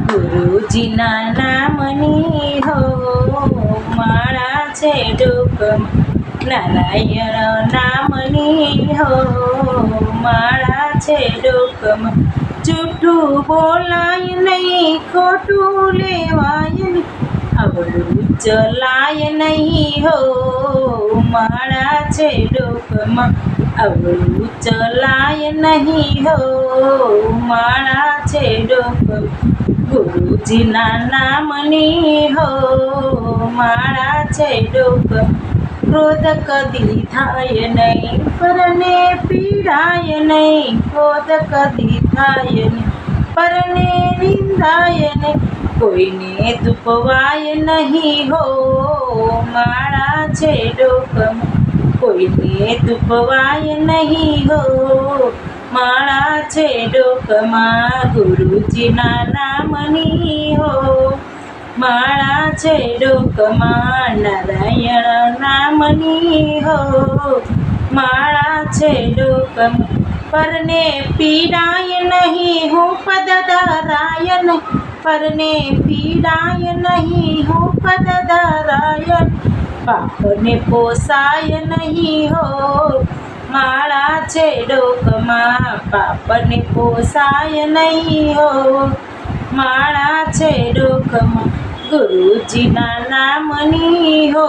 ગુરુજીના નામની હો માળા છે ડોકમાં, નારાયણ નામની હો માળા છે ડોકમાં. જૂઠું બોલાય નહીં, ખોટું લેવાય નહીં, આવડું ચલાય નહીં હો માળા છે ડોકમાં, આવડું ચલાય નહીં હો માળા છે ડોકમાં. ગુરુજીના નામની હો માળા છે ડોકમાં. ક્રોધ કદી થાય નહીં, પરને પીડાય નહીં, ક્રોધ કદી થાય નહીં, પરને નિંદાય નહીં, કોઈને દુપવાય નહીં હો માળા છે ડોકમાં, કોઈને દુપવાય નહીં હો માળા છે ડોકમાં. ગુરુજીના નામની હો માળા છે ડોકમાં, નારાયણ નામની હો માળા છે ડોકમાં. પરને પીડાય નહીં, હું પદ ધરાય નહીં, પરને પીડાય નહીં, હું પદ ધરાય, પાપને પોસાય નહીં હો માળા છે ડોકમાં, પાપને પોસાય નહીં હો માળા છે ડોકમાં. ગુરુજીના નામની હો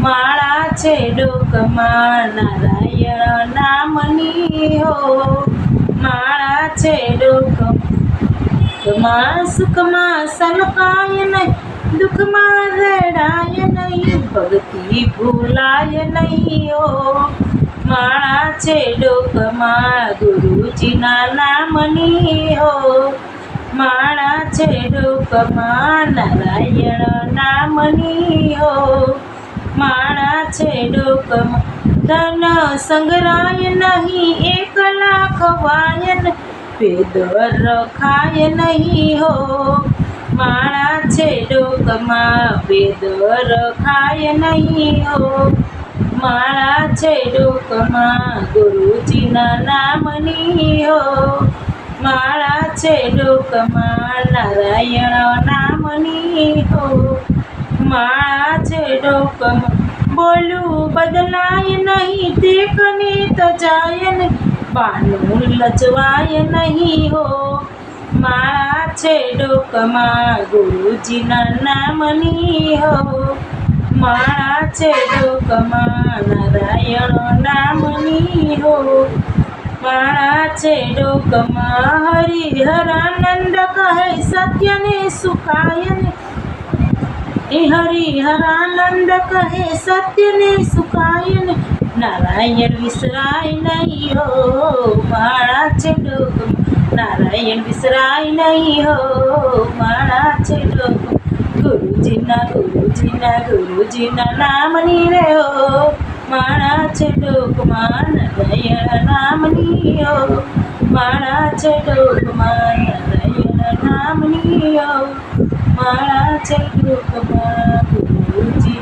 માળા છે ડોકમાં, નારાયણ નામની હો માળા છે ડોકમાં. સુખમાં સલકાય નહીં, દુઃખમાં રડાય નહીં, ભક્તિ ભૂલાય નહીં હો માળા છે ડોકમાં. ગુરુજીના નામની હો માળા છે ડોકમાં, નારાયણ નામની હો માળા છે ડોકમાં. ધન સંગ્રહાય નહીં, એકલા ખવાય નહીં, ભેદ રખાય નહીં હો માળા છે ડોકમાં, ભેદ રખાય નહીં હો માળા છે ડોકમાં. ગુરુજીના નામની હો માળા છે ડોકમાં, નારાયણ નામની હો માળા છે ડોકમાં. બોલું બદલાય નહીં, દેખને તજાય નહીં, બાનું લચવાય નહીં હો માળા છે ડોકમાં. ગુરુજીના નામની હો માળા છે ડોકમાં, નારાયણ નામની હો માળા છે ડોકમાં. હરિહરાનંદ કહે સત્યને સુખાય ને, હરિહરાનંદ કહે સત્યને સુખાય ને, નારાયણ વિસરાય નહીં હો માળા છે ડોકમાં, નારાયણ વિસરાય નહીં હો માળા છે ડોકમાં. ગુરુજીના નામની રે હો માળા છે ડોકમાં, નારાયણ નામની હો માળા છે ડોકમાં, નારાયણ નામની હો માળા છે ડોકમાં. ગુરુજી